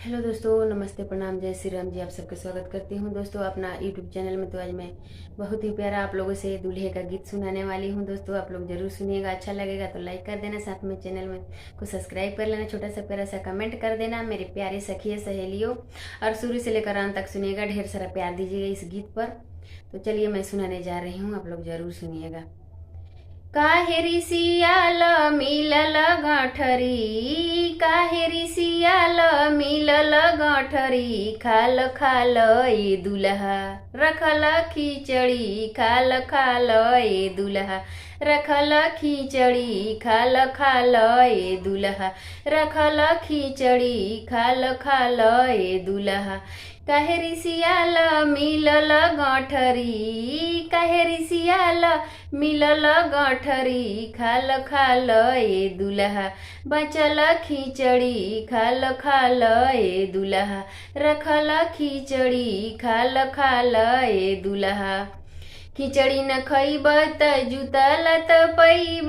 Hello दोस्तों, नमस्ते, प्रणाम, जय श्री राम जी। आप सबका स्वागत करती हूँ दोस्तों अपना यूट्यूब चैनल में। तो आज मैं बहुत ही प्यारा आप लोगों से दूल्हे का गीत सुनाने वाली हूँ दोस्तों। आप लोग जरूर सुनिएगा, अच्छा लगेगा तो लाइक कर देना, साथ में चैनल में को सब्सक्राइब कर लेना, छोटा सा प्यारा सा कमेंट कर देना मेरे प्यारे सखिए सहेलियों, और शुरू से लेकर अंत तक सुनिएगा। ढेर सारा प्यार दीजिएगा इस गीत पर। तो चलिए मैं सुनाने जा रही हूँ, आप लोग जरूर सुनिएगा। काहे ऋषियाल मिलल गांठरी, काहे ऋषियाल मिलल गांठरी, खाल खाल ए दुल्हा रखल खिचड़ी, खाल खाल ए दुल्हा रखल खिचड़ी, खाल खाल ए दुल्हा रखल खिचड़ी, खाल खाल ए दुल्हा। काहे ऋषियाल मिलल गांठरी, काहे ऋषियाल मिलल गांठरी, खाल खाल ए दुल्हा बचल खिचड़ी, खाल खाल ए दुल्हा रखल खिचड़ी, खाल खाल ए दुल्हा। खिचड़ी न खइब त जूता लत पैब,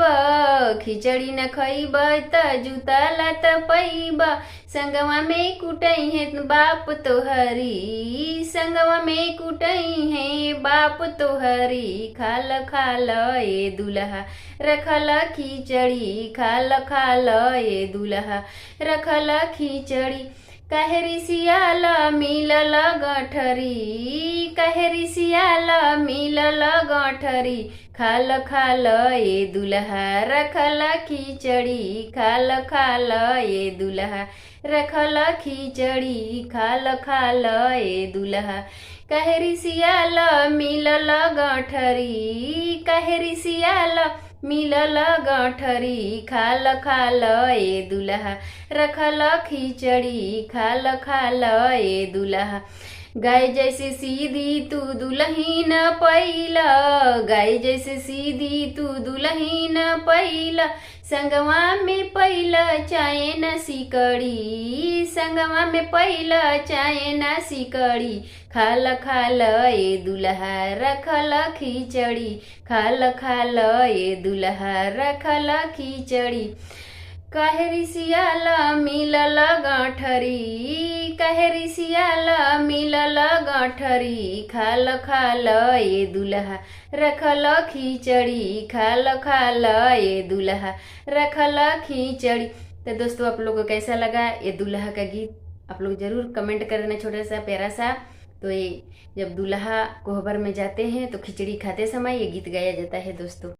खिचड़ी न खइब त जूता लत पैब, संगवा में कुटई है बाप तोहरी, संगवा में कुटई है बाप तोहरी, खाल खाल ए दुल्हा रखल खिचड़ी, खाल खाल ए दुल्हा रखल खिचड़ी। काहे ऋषियाल मिलल गांठरी, काहे ऋषियाल मिलल गांठरी, खाल खाल ए दुल्हा रखल खिचड़ी, खाल खाल ए दुल्हा रखल खिचड़ी, खाल खाल ए दुल्हा। काहे ऋषियाल मिलल गांठरी, काहे ऋषियाल मिलल गांठरी, खाल खाल ए दुल्हा रखल खिचड़ी, खाल खाल ए दुल्हा। गाय जैसे सीधी तू दुल्हीन पैला, गाय जैसे सीधी तू दुल्हीन पैला, संगवा में पैला चाहे न सिकड़ी, संगवा में पैला चाहे न सिकड़ी, खाल खाल ए दुल्हा रखल खिचड़ी, खाल खाल ए दुल्हा रखल खिचड़ी। काहे ऋषियाल मिलल गांठरी, काहे ऋषियाल मिलल गांठरी, खाल खाल ए दुल्हा रखल खिचड़ी, खाल खाल ए दुल्हा रखल खिचड़ी। तो दोस्तों आप लोगों को कैसा लगा ये दुल्हा का गीत, आप लोग जरूर कमेंट कर देना, छोटा सा प्यारा सा। तो ये जब दुल्हा कोहबर में जाते हैं तो खिचड़ी खाते समय ये गीत गाया जाता है दोस्तों।